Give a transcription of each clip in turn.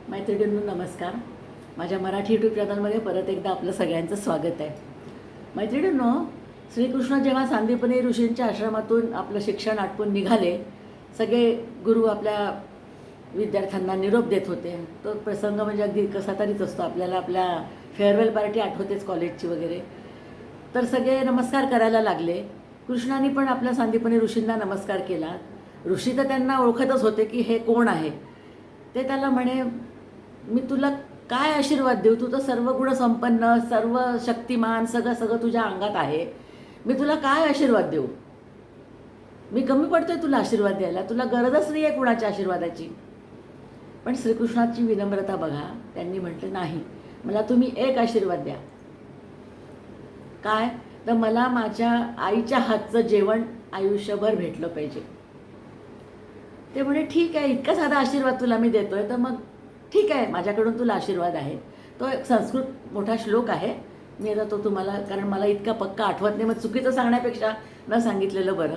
मैत्रिणींनो नमस्कार. माझ्या मराठी यूट्यूब चॅनलमध्ये परत एकदा आपलं सगळ्यांचं स्वागत आहे. मैत्रिणींनो, श्रीकृष्ण जेव्हा सांदीपनी ऋषींच्या आश्रमातून आपलं शिक्षण आटपून निघाले, सगळे गुरु आपल्या विद्यार्थ्यांना निरोप देत होते. तो प्रसंग म्हणजे अगदी कसा तरीच असतो. आपल्याला आपल्या फेअरवेल पार्टी आठवतेच कॉलेजची वगैरे. तर सगळे नमस्कार करायला लागले. कृष्णाने पण आपल्या सांदीपनी ऋषींना नमस्कार केला. ऋषी तर त्यांना ओळखतच होते की हे कोण आहे. ते त्याला म्हणे, मी तुला काय आशीर्वाद देऊ? तू तर सर्व गुण संपन्न, सर्व शक्तिमान, सगळं सगळं तुझ्या अंगात आहे. मी तुला काय आशीर्वाद देऊ? मी कमी पडतोय तुला आशीर्वाद द्यायला. तुला गरजच नाही आहे कुणाच्या आशीर्वादाची. पण श्रीकृष्णाची विनम्रता बघा. त्यांनी म्हटलं, नाही, मला तुम्ही एक आशीर्वाद द्या. काय? तर मला माझ्या आईच्या हातचं जेवण आयुष्यभर भेटलं पाहिजे. ते म्हणे, ठीक आहे, इतका साधा आशीर्वाद तुला मी देतोय तर मग ठीक आहे, माझ्याकडून तुला आशीर्वाद आहे. तो एक संस्कृत मोठा श्लोक आहे. मी आता तो तुम्हाला, कारण मला इतका पक्का आठवत नाही, मग चुकीचं सांगण्यापेक्षा न सांगितलेलं बरं.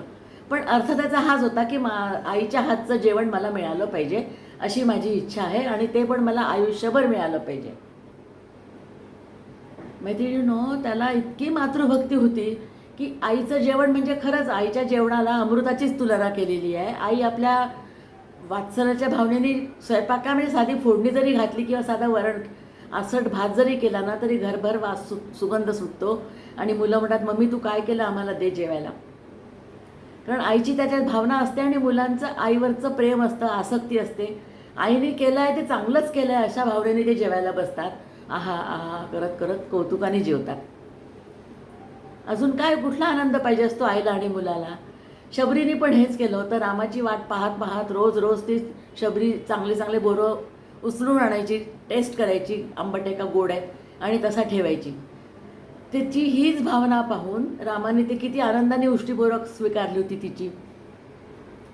पण अर्थ त्याचा हाच होता की आईच्या हातचं जेवण मला मिळालं पाहिजे, अशी माझी इच्छा आहे, आणि ते पण मला आयुष्यभर मिळालं पाहिजे. मैत्रिणींनो, त्याला इतकी मातृभक्ती होती की आईचं जेवण म्हणजे खरंच आईच्या जेवणाला अमृताचीच तुलना केलेली आहे. आई आपल्या वात्सल्याच्या भावनेने स्वयंपाकामध्ये साधी फोडणी जरी घातली किंवा साधा वरण आसट भात जरी केला ना, तरी घरभर सुगंध सुटतो. आणि मुलं म्हणतात, मम्मी तू काय केलं, आम्हाला दे जेवायला. कारण आईची त्याच्यात भावना असते आणि मुलांचं आईवरचं प्रेम असतं, आसक्ती असते. आईने केलं आहे ते चांगलंच केलं आहे अशा भावनेने ते जेवायला बसतात. आहा आहा करत करत कौतुकाने जेवतात. अजून काय, कुठला आनंद पाहिजे असतो आईला आणि मुलाला? शबरीने पण हेच केलं होतं. रामाची वाट पाहत पाहत रोज रोज ती शबरी चांगले चांगले बोरं उचलून आणायची, टेस्ट करायची, आंबट आहे का गोड आहे, आणि तसा ठेवायची. तिची हीच भावना पाहून रामाने ते किती आनंदाने उष्टीपूर्वक स्वीकारली होती तिची,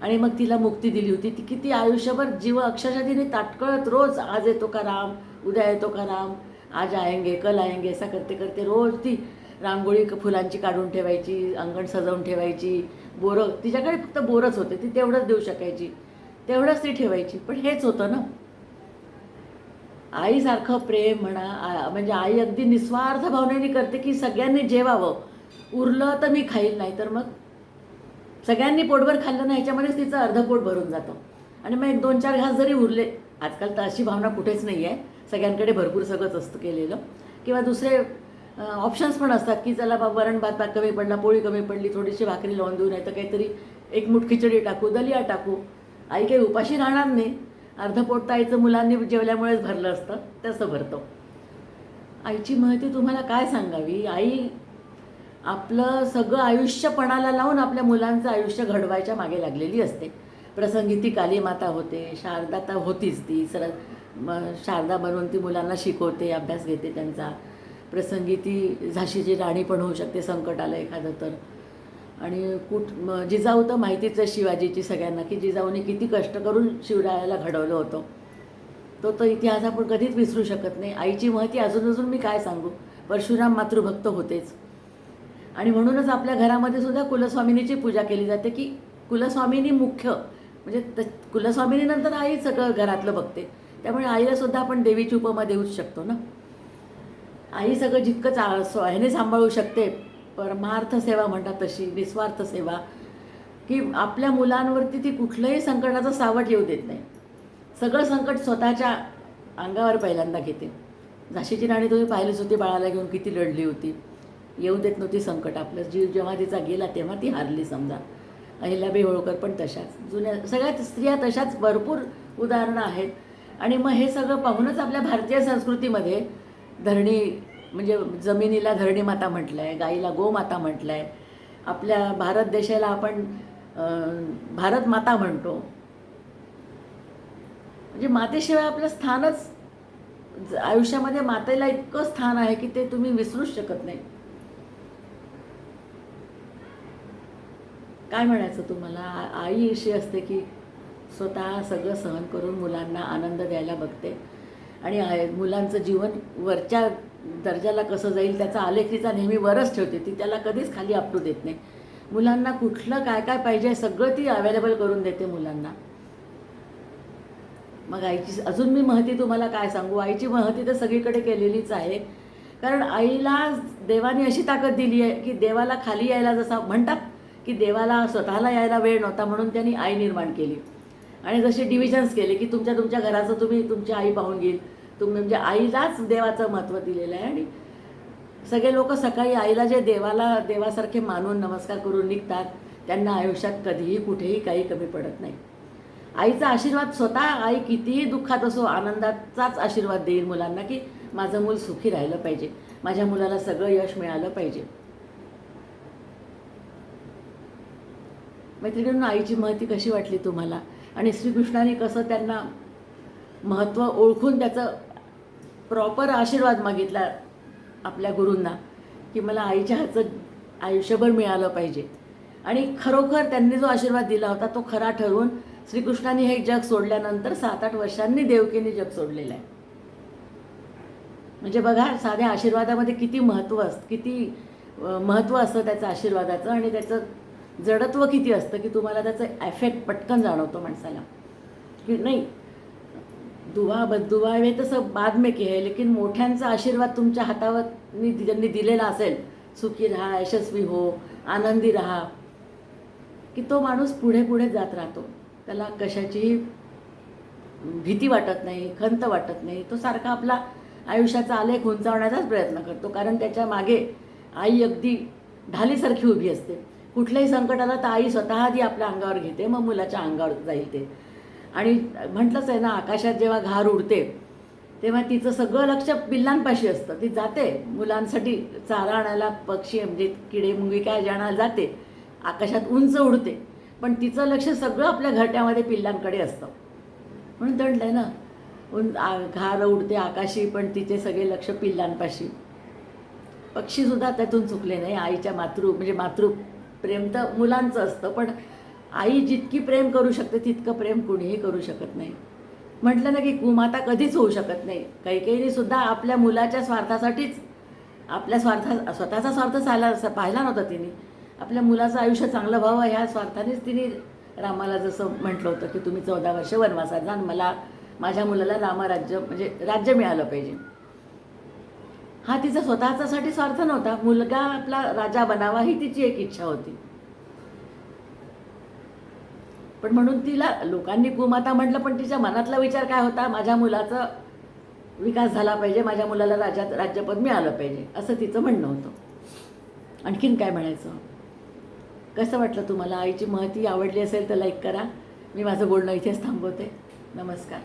आणि मग तिला मुक्ती दिली होती. ती किती आयुष्यभर जीव अक्षरशः तिने ताटकळत रोज, आज येतो का राम, उद्या येतो का राम, आज आएंगे कल आएंगे, असा करते करते रोज ती रांगोळी फुलांची काढून ठेवायची, अंगण सजवून ठेवायची. बोरं, तिच्याकडे फक्त बोरच होते, ती तेवढंच देऊ शकायची, तेवढंच ती ठेवायची. पण हेच होतं ना आईसारखं प्रेम म्हणा. म्हणजे आई अगदी निस्वार्थ भावनेने करते की सगळ्यांनी जेवावं, उरलं तर मी खाईल, नाही तर मग सगळ्यांनी पोटभर खाल्लं ना, ह्याच्यामध्येच तिचं अर्ध पोट भरून जातं. आणि मग एक दोन चार घास जरी उरले, आजकाल तर अशी भावना कुठेच नाही आहे, सगळ्यांकडे भरपूर सगळंच असतं केलेलं. किंवा दुसरे ऑप्शन्स पण असतात की चला बाबा, वरण भात कमी पडला, पोळी कमी पडली, थोडीशी भाकरी लावून देऊ, नाही तर काहीतरी एक मुठ खिचडी टाकू, दलिया टाकू. आई काही उपाशी राहणार नाही. अर्ध पोट आईचं मुलांनी जेवल्यामुळेच भरलं असतं, तसं भरतं. आईची महती तुम्हाला काय सांगावी. आई आपलं सगळं आयुष्य पणाला लावून आपल्या मुलांचं आयुष्य घडवायच्या मागे लागलेली असते. प्रसंगी ती काली माता होते, शारदा तर होतीच. ती शारदा बनवून ती मुलांना शिकवते, अभ्यास घेते त्यांचा. प्रसंगी ती झाशीची राणी पण होऊ शकते, संकट आलं एखादं तर. आणि जिजाऊ तर माहितीच आहे शिवाजीची सगळ्यांना, की जिजाऊने किती कष्ट करून शिवरायाला घडवलं होतं. तो इतिहास आपण कधीच विसरू शकत नाही. आईची महती अजून अजून मी काय सांगू. परशुराम मातृभक्त होतेच, आणि म्हणूनच आपल्या घरामध्ये सुद्धा कुलस्वामिनीची पूजा केली जाते, की कुलस्वामिनी मुख्य, म्हणजे कुलस्वामिनीनंतर आई सगळं घरातलं बघते. त्यामुळे आईला सुद्धा आपण देवीची उपमा देऊच शकतो ना. आई सगळं जितकं ह्याने सांभाळू शकते, परमार्थ सेवा म्हणतात तशी, निस्वार्थ सेवा, की आपल्या मुलांवरती ती कुठलंही संकटाचं सावट येऊ देत नाही. सगळं संकट स्वतःच्या अंगावर पहिल्यांदा घेते. झाशीची राणी तुम्ही पाहिलीच होती, बाळाला घेऊन किती लढली होती. येऊ देत नव्हती संकट. आपलं जीव जेव्हा तिचा गेला तेव्हा ती हारली समजा. अहिल्याबाई होळकर पण तशाच, जुन्या सगळ्यात स्त्रिया तशाच भरपूर उदाहरणं आहेत. आणि मग हे सगळं पाहूनच आपल्या भारतीय संस्कृतीमध्ये धरणी, म्हणजे जमिनीला धरणी माता म्हटलं आहे, गाईला गोमाता म्हटलं आहे. आपल्या भारत देशाला आपण भारत माता म्हणतो. म्हणजे मातेशिवाय आपलं स्थानच आयुष्यामध्ये, मातेला इतकं स्थान आहे की ते तुम्ही विसरूच शकत नाही. काय म्हणायचं तुम्हाला. आई अशी असते की स्वतः सगळं सहन करून मुलांना आनंद द्यायला बघते, आणि मुलांचं जीवन वरच्या दर्जाला कसं जाईल त्याचा आलेख तिचा नेहमी वरच ठेवते. ती त्याला कधीच खाली आपटू देत नाही. मुलांना कुठलं काय काय पाहिजे सगळं ती अवेलेबल करून देते मुलांना. मग आईची अजून मी महती तुम्हाला काय सांगू, आईची महती तर सगळीकडे केलेलीच आहे. कारण आईला देवाने अशी ताकद दिली आहे की देवाला खाली यायला जसा म्हणतात की देवाला स्वतःला यायला वेळ नव्हता म्हणून त्यांनी आई निर्माण केली. आणि जसे डिव्हिजन्स केले की तुमच्या तुमच्या घराचं तुम्ही तुमची आई पाहून घेईल. तुम्ही म्हणजे आईलाच देवाचं महत्त्व दिलेलं आहे. आणि सगळे लोक सकाळी आईला जे देवासारखे मानून नमस्कार करून निघतात त्यांना आयुष्यात कधीही कुठेही काही कमी पडत नाही. आईचा आशीर्वाद स्वतः आई कितीही दुःखात असो आनंदाचाच आशीर्वाद देईल मुलांना की माझं मूल सुखी राहिलं पाहिजे, माझ्या मुलाला सगळं यश मिळालं पाहिजे. मैत्रिणींनो, आईची महती कशी वाटली तुम्हाला? आणि श्रीकृष्णाने कसं त्यांना महत्त्व ओळखून त्याचं प्रॉपर आशीर्वाद मागितला आपल्या गुरूंना की मला आईच्या हातचं आयुष्यभर मिळालं पाहिजे. आणि खरोखर त्यांनी जो आशीर्वाद दिला होता तो खरा ठरवून श्रीकृष्णाने हे जग सोडल्यानंतर 7-8 वर्षांनी देवकीने जग सोडलेलं आहे. म्हणजे बघा, साध्या आशीर्वादामध्ये किती महत्त्व असतं त्याचं आशीर्वादाचं. आणि त्याचं जडत्व किती असतं की तुम्हाला त्याचं ॲफेक्ट पटकन जाणवतो माणसाला की नाही. दुआ बद्दुआ हे तसं बाद में की है, लेकिन मोठ्यांचा आशीर्वाद तुमच्या हातावर ज्यांनी दिलेला असेल, सुखी राहा, यशस्वी हो, आनंदी राहा, की तो माणूस पुढे पुढे जात राहतो. त्याला कशाचीही भीती वाटत नाही, खंत वाटत नाही. तो सारखा आपला आयुष्याचा आलेख उंचावण्याचाच प्रयत्न करतो. कारण त्याच्या मागे आई अगदी ढालीसारखी उभी असते. कुठल्याही संकट आलं तर आई स्वतः आधी आपल्या अंगावर घेते, मग मुलाच्या अंगावर जाईल ते. आणि म्हटलंच आहे ना, आकाशात जेव्हा घार उडते तेव्हा तिचं सगळं लक्ष पिल्लांपाशी असतं. ती जाते मुलांसाठी चारा आणायला, पक्षी म्हणजे किडे मुंगी काय जे आणायला जाते, आकाशात उंच उडते, पण तिचं लक्ष सगळं आपल्या घरट्यामध्ये पिल्लांकडे असतं. म्हणून म्हटलं आहे ना, घार उडते आकाशी पण तिचे सगळे लक्ष पिल्लांपाशी. पक्षीसुद्धा त्यातून चुकले नाही. आईच्या मातृप्रेम तर मुलांचं असतं, पण आई जितकी प्रेम करू शकते तितकं प्रेम कुणीही करू शकत नाही. म्हटलं ना की कुमाता कधीच होऊ शकत नाही. कैकेयीने सुद्धा आपल्या मुलाच्या स्वार्थासाठीच, स्वतःचा स्वार्थ पाहिला नव्हता तिने. आपल्या मुलाचं आयुष्य चांगलं व्हावं ह्या स्वार्थानेच तिने रामाला जसं म्हटलं होतं की तुम्ही 14 वर्ष वनवासात जा, मला माझ्या मुलाला रामराज्य म्हणजे राज्य मिळालं पाहिजे. हा तिचा स्वतःच्यासाठी स्वार्थ नव्हता, मुलगा आपला राजा बनावा ही तिची एक इच्छा होती. पण म्हणून तिला लोकांनी कुमाता म्हटलं, पण तिच्या मनातला विचार काय होता, माझ्या मुलाचा विकास झाला पाहिजे, माझ्या मुलाला राज्यपद मिळालं पाहिजे, असं तिचं म्हणणं होतं. आणखीन काय म्हणायचं? कसं वाटलं तुम्हाला? आईची महती आवडली असेल तर लाईक करा. मी माझं बोलणं इथेच थांबवते. नमस्कार.